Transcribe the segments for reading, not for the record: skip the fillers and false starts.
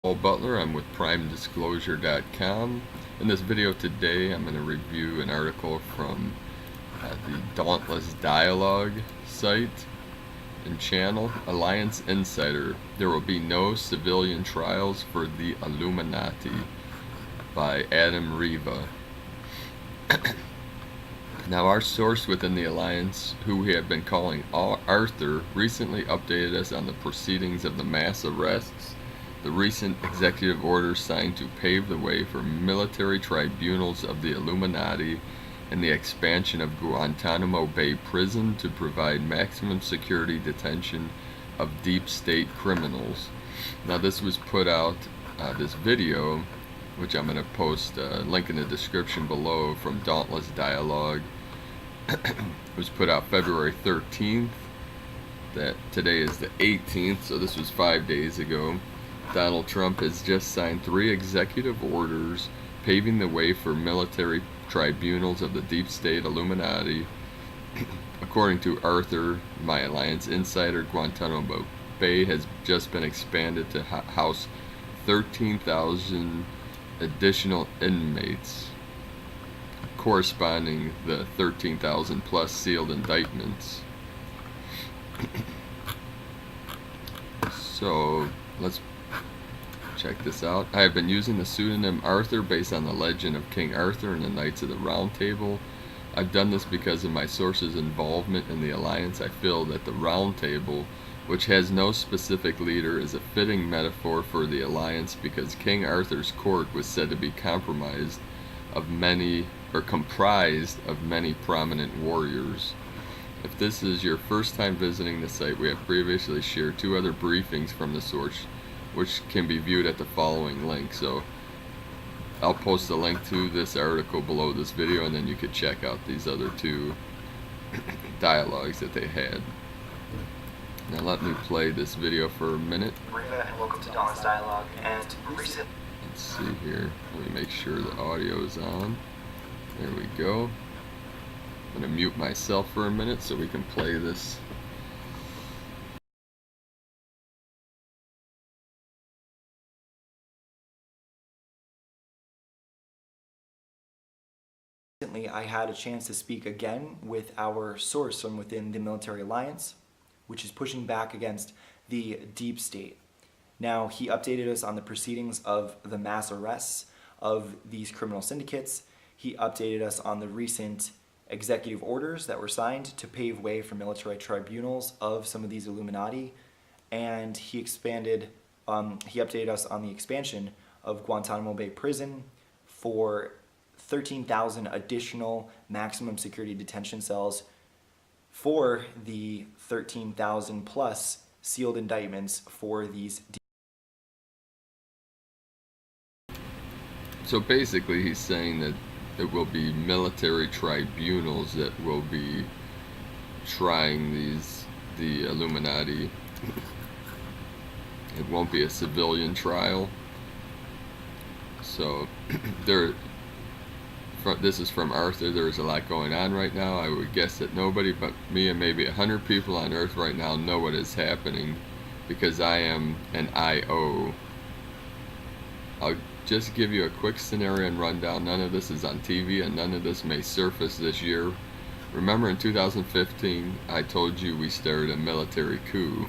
Paul Butler. I'm with PrimeDisclosure.com. In this video today, I'm going to review an article from the Dauntless Dialogue site and channel, Alliance Insider. There will be no civilian trials for the Illuminati by Adam Riva. Now, our source within the Alliance, who we have been calling Arthur, recently updated us on the proceedings of the mass arrests, the recent executive orders signed to pave the way for military tribunals of the Illuminati, and the expansion of Guantanamo Bay prison to provide maximum security detention of deep state criminals. Now, this was put out, this video, which I'm going to post a link in the description below, from Dauntless Dialogue. It was put out February 13th. That today is the 18th, so this was 5 days ago. Donald Trump has just signed 3 executive orders paving the way for military tribunals of the deep state Illuminati. According to Arthur, my Alliance Insider, Guantanamo Bay has just been expanded to house 13,000 additional inmates, corresponding the 13,000 plus sealed indictments. So let's check this out. I have been using the pseudonym Arthur based on the legend of King Arthur and the Knights of the Round Table. I've done this because of my source's involvement in the Alliance. I feel that the Round Table, which has no specific leader, is a fitting metaphor for the Alliance because King Arthur's court was said to be comprised of many prominent warriors. If this is your first time visiting the site, we have previously shared 2 other briefings from the source, which can be viewed at the following link. So I'll post a link to this article below this video, and then you could check out these other 2 dialogues that they had. Now let me play this video for a minute. Riva, and welcome to Dauntless Dialogue. And recently, let's see here. Let me make sure the audio is on. There we go. I'm going to mute myself for a minute so we can play this. I had a chance to speak again with our source from within the military alliance, which is pushing back against the deep state. Now, he updated us on the proceedings of the mass arrests of these criminal syndicates. He updated us on the recent executive orders that were signed to pave way for military tribunals of some of these Illuminati. And he updated us on the expansion of Guantanamo Bay prison for 13,000 additional maximum security detention cells for the 13,000 plus sealed indictments for these. So basically he's saying that it will be military tribunals that will be trying the Illuminati. It won't be a civilian trial. So this is from Arthur. There's a lot going on right now. I would guess that nobody but me and maybe 100 people on Earth right now know what is happening, because I am an IO. I'll just give you a quick scenario and rundown. None of this is on TV, and none of this may surface this year. Remember, in 2015, I told you we started a military coup.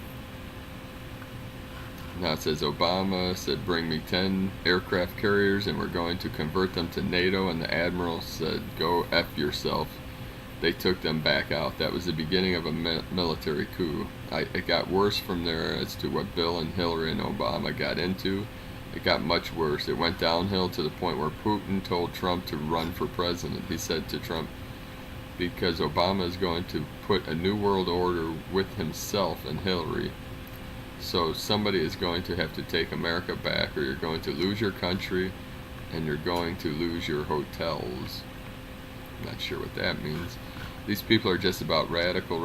Now it says Obama said, bring me 10 aircraft carriers and we're going to convert them to NATO, and the admiral said, go F yourself. They took them back out. That was the beginning of a military coup. It got worse from there as to what Bill and Hillary and Obama got into. It got much worse. It went downhill to the point where Putin told Trump to run for president. He said to Trump, because Obama is going to put a new world order with himself and Hillary. So somebody is going to have to take America back, or you're going to lose your country and you're going to lose your hotels. I'm not sure what that means. These people are just about radical,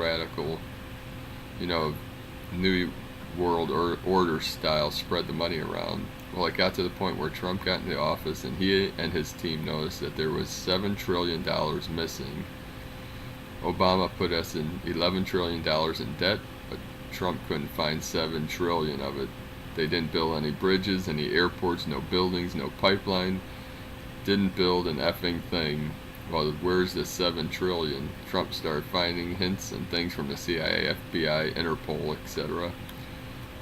new world order style, spread the money around. Well, it got to the point where Trump got in the office and he and his team noticed that there was $7 trillion missing. Obama put us in $11 trillion in debt, but Trump couldn't find $7 trillion of it They didn't build any bridges, any airports, no buildings, no pipeline. Didn't build an effing thing. Well, where's the 7 trillion? Trump started finding hints and things from the CIA, FBI, Interpol, etc.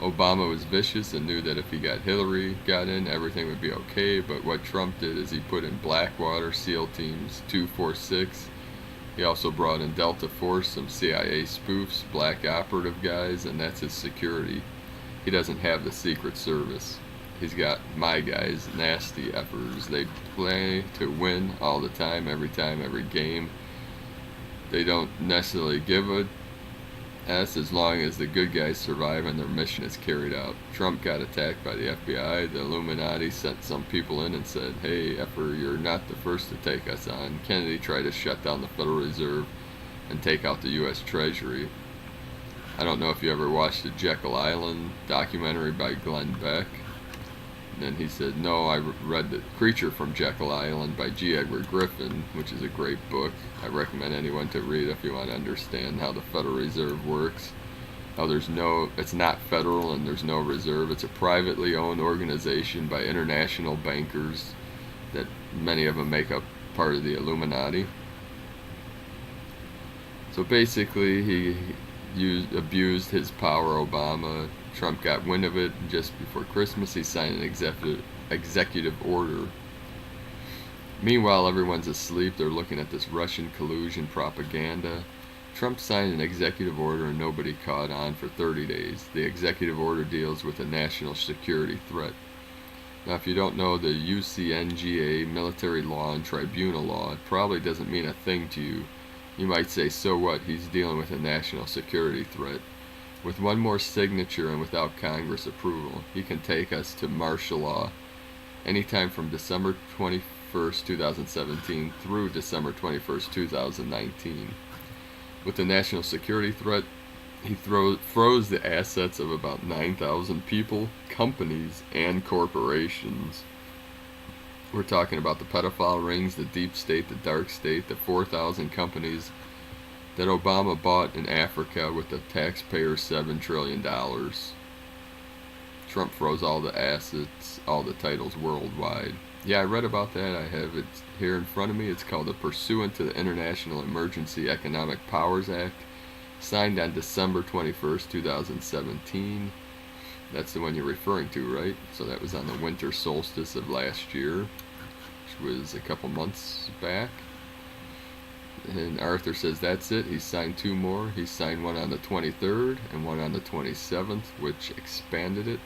Obama was vicious and knew that if he got Hillary got in, everything would be okay, but what Trump did is he put in Blackwater, SEAL Teams 246. He also brought in Delta Force, some CIA spoofs, black operative guys, and that's his security. He doesn't have the Secret Service. He's got my guys, nasty effers. They play to win all the time, every game. They don't necessarily give a as long as the good guys survive and their mission is carried out. Trump got attacked by the FBI. The Illuminati sent some people in and said, hey, effer, you're not the first to take us on. Kennedy tried to shut down the Federal Reserve and take out the U.S. Treasury. I don't know if you ever watched the Jekyll Island documentary by Glenn Beck. And then he said, no, I read The Creature from Jekyll Island by G. Edward Griffin, which is a great book. I recommend anyone to read if you want to understand how the Federal Reserve works. How it's not federal and there's no reserve. It's a privately owned organization by international bankers that many of them make up part of the Illuminati. So basically, he abused his power, Obama. Trump got wind of it just before Christmas. He signed an executive order. Meanwhile, everyone's asleep. They're looking at this Russian collusion propaganda. Trump signed an executive order and nobody caught on for 30 days. The executive order deals with a national security threat. Now, if you don't know the UCNGA military law and tribunal law, it probably doesn't mean a thing to you. You might say, so what? He's dealing with a national security threat. With one more signature and without Congress approval, he can take us to martial law anytime from December 21st, 2017 through December 21st, 2019. With the national security threat, he froze the assets of about 9,000 people, companies, and corporations. We're talking about the pedophile rings, the deep state, the dark state, the 4,000 companies that Obama bought in Africa with the taxpayers' $7 trillion. Trump froze all the assets, all the titles worldwide. Yeah, I read about that. I have it here in front of me. It's called the Pursuant to the International Emergency Economic Powers Act, signed on December 21st, 2017. That's the one you're referring to, right? So that was on the winter solstice of last year, which was a couple months back. And Arthur says that's it. He signed 2 more. He signed one on the 23rd and one on the 27th, which expanded it.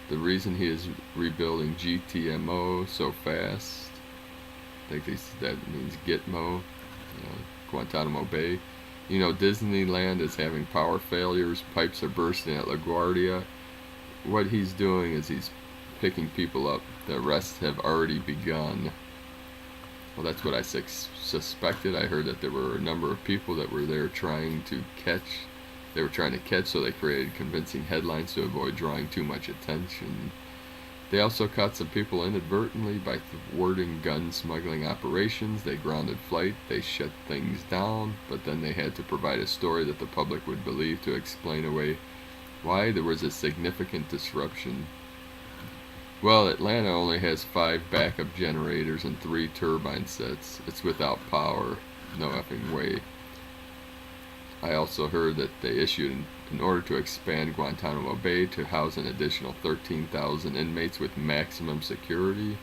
The reason he is rebuilding GTMO so fast, I think that means Gitmo, Guantanamo Bay. You know, Disneyland is having power failures. Pipes are bursting at LaGuardia. What he's doing is he's picking people up. The arrests have already begun. Well, that's what I suspected. I heard that there were a number of people that were there trying to catch. They were trying to catch, so they created convincing headlines to avoid drawing too much attention. They also caught some people inadvertently by thwarting gun smuggling operations. They grounded flight. They shut things down, but then they had to provide a story that the public would believe to explain away why there was a significant disruption. Well, Atlanta only has 5 backup generators and 3 turbine sets. It's without power. No effing way. I also heard that they issued an order to expand Guantanamo Bay to house an additional 13,000 inmates with maximum security.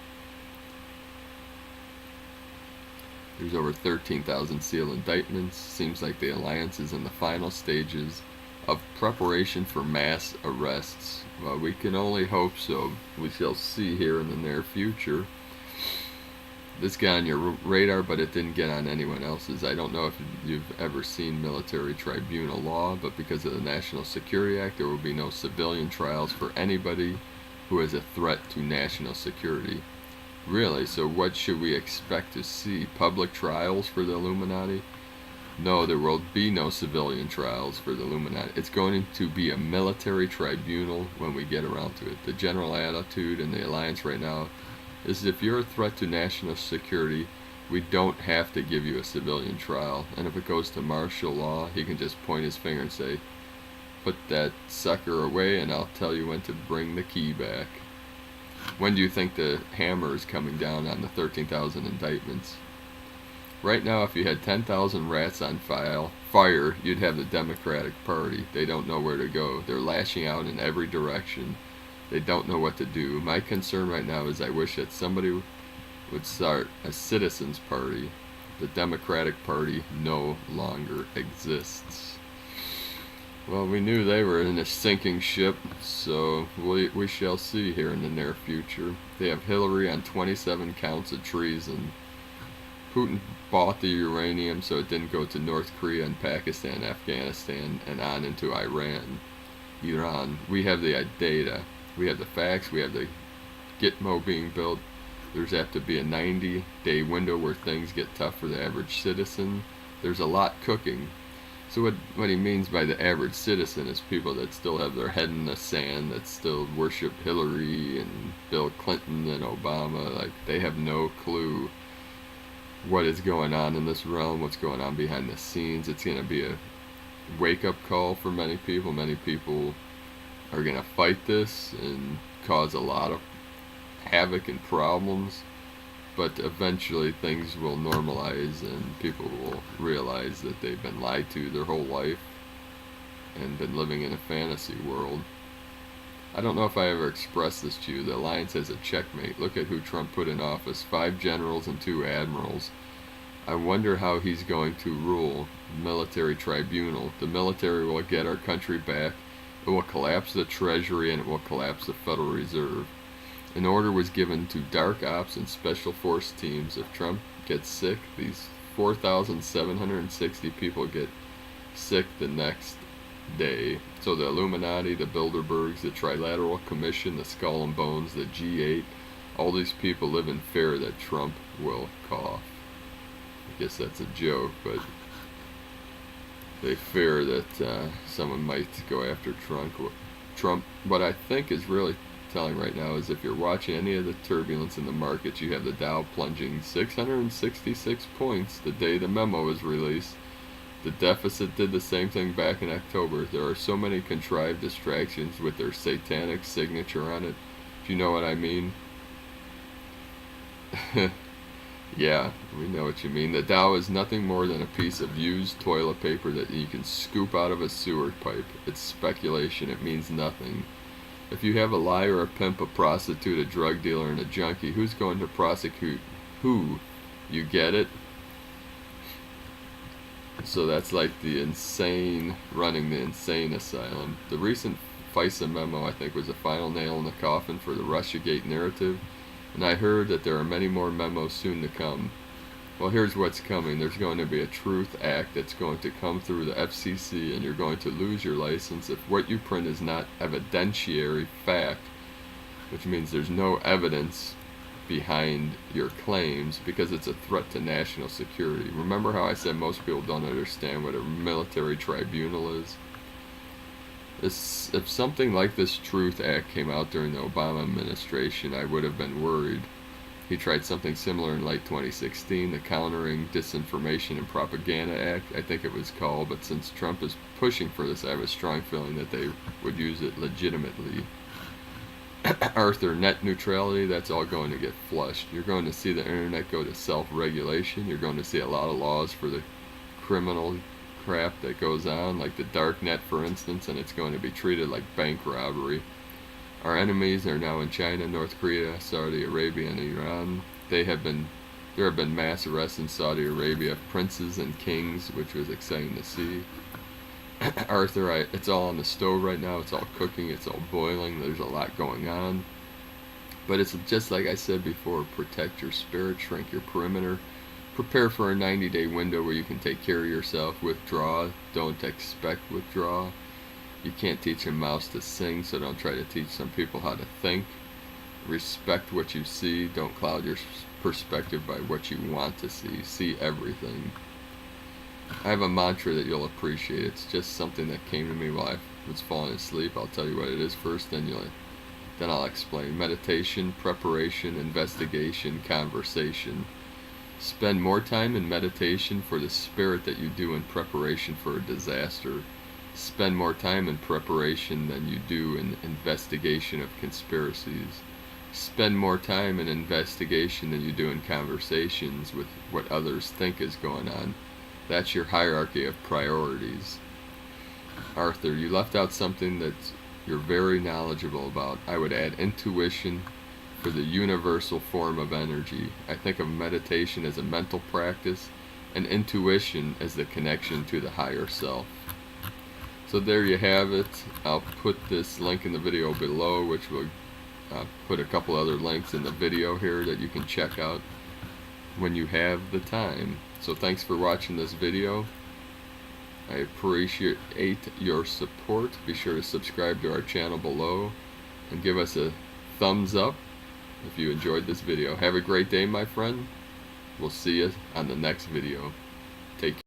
There's over 13,000 sealed indictments. Seems like the alliance is in the final stages of preparation for mass arrests. Well, we can only hope so. We shall see here in the near future. This got on your radar, but it didn't get on anyone else's. I don't know if you've ever seen military tribunal law, but because of the National Security Act, there will be no civilian trials for anybody who is a threat to national security. Really? So what should we expect to see? Public trials for the Illuminati? No, there will be no civilian trials for the Illuminati. It's going to be a military tribunal when we get around to it. The general attitude in the alliance right now is if you're a threat to national security, we don't have to give you a civilian trial. And if it goes to martial law, he can just point his finger and say, put that sucker away and I'll tell you when to bring the key back. When do you think the hammer is coming down on the 13,000 indictments? Right now, if you had 10,000 rats on fire, you'd have the Democratic Party. They don't know where to go. They're lashing out in every direction. They don't know what to do. My concern right now is I wish that somebody would start a citizens' party. The Democratic Party no longer exists. Well, we knew they were in a sinking ship, so we shall see here in the near future. They have Hillary on 27 counts of treason. Putin bought the uranium so it didn't go to North Korea and Pakistan, Afghanistan, and on into Iran. We have the data. We have the facts. We have the Gitmo being built. There's have to be a 90-day window where things get tough for the average citizen. There's a lot cooking. So what he means by the average citizen is people that still have their head in the sand, that still worship Hillary and Bill Clinton and Obama. Like, they have no clue what is going on in this realm, what's going on behind the scenes. It's going to be a wake-up call for many people. Many people are going to fight this and cause a lot of havoc and problems, but eventually things will normalize and people will realize that they've been lied to their whole life and been living in a fantasy world. I don't know if I ever expressed this to you. The alliance has a checkmate. Look at who Trump put in office. 5 generals and 2 admirals. I wonder how he's going to rule. Military tribunal. The military will get our country back. It will collapse the Treasury and it will collapse the Federal Reserve. An order was given to dark ops and special force teams. If Trump gets sick, these 4,760 people get sick the next day. So the Illuminati, the Bilderbergs, the Trilateral Commission, the Skull and Bones, the G8, all these people live in fear that Trump will cough. I guess that's a joke, but they fear that someone might go after Trump. What I think is really telling right now is if you're watching any of the turbulence in the markets, you have the Dow plunging 666 points the day the memo was released. The deficit did the same thing back in October. There are so many contrived distractions with their satanic signature on it. Do you know what I mean? Yeah, we know what you mean. The Dow is nothing more than a piece of used toilet paper that you can scoop out of a sewer pipe. It's speculation. It means nothing. If you have a liar, a pimp, a prostitute, a drug dealer, and a junkie, who's going to prosecute who? You get it? So that's like the insane running the insane asylum. The recent FISA memo, I think, was the final nail in the coffin for the Russiagate narrative, and I heard that there are many more memos soon to come. Well, here's what's coming. There's going to be a Truth Act that's going to come through the FCC, and you're going to lose your license if what you print is not evidentiary fact, which means there's no evidence behind your claims because it's a threat to national security. Remember how I said most people don't understand what a military tribunal is? If something like this Truth Act came out during the Obama administration, I would have been worried. He tried something similar in late 2016, the Countering Disinformation and Propaganda Act, I think it was called, but since Trump is pushing for this, I have a strong feeling that they would use it legitimately. Arthur, net neutrality, that's all going to get flushed. You're going to see the internet go to self-regulation. You're going to see a lot of laws for the criminal crap that goes on, like the dark net, for instance, and it's going to be treated like bank robbery. Our enemies are now in China, North Korea, Saudi Arabia, and Iran. There have been mass arrests in Saudi Arabia of princes and kings, which was exciting to see. Arthur, it's all on the stove right now. It's all cooking. It's all boiling. There's a lot going on. But it's just like I said before, protect your spirit, shrink your perimeter. Prepare for a 90-day window where you can take care of yourself. Withdraw. Don't expect withdrawal. You can't teach a mouse to sing, so don't try to teach some people how to think. Respect what you see. Don't cloud your perspective by what you want to see. See everything. I have a mantra that you'll appreciate. It's just something that came to me while I was falling asleep. I'll tell you what it is first, then I'll explain. Meditation, preparation, investigation, conversation. Spend more time in meditation for the spirit that you do in preparation for a disaster. spend more time in preparation than you do in investigation of conspiracies. Spend more time in investigation than you do in conversations with what others think is going on. That's your hierarchy of priorities. Arthur, you left out something that you're very knowledgeable about. I would add intuition for the universal form of energy. I think of meditation as a mental practice and intuition as the connection to the higher self. So there you have it. I'll put this link in the video below, which will put a couple other links in the video here that you can check out when you have the time. So thanks for watching this video. I appreciate your support. Be sure to subscribe to our channel below and give us a thumbs up if you enjoyed this video. Have a great day, my friend. We'll see you on the next video. Take care.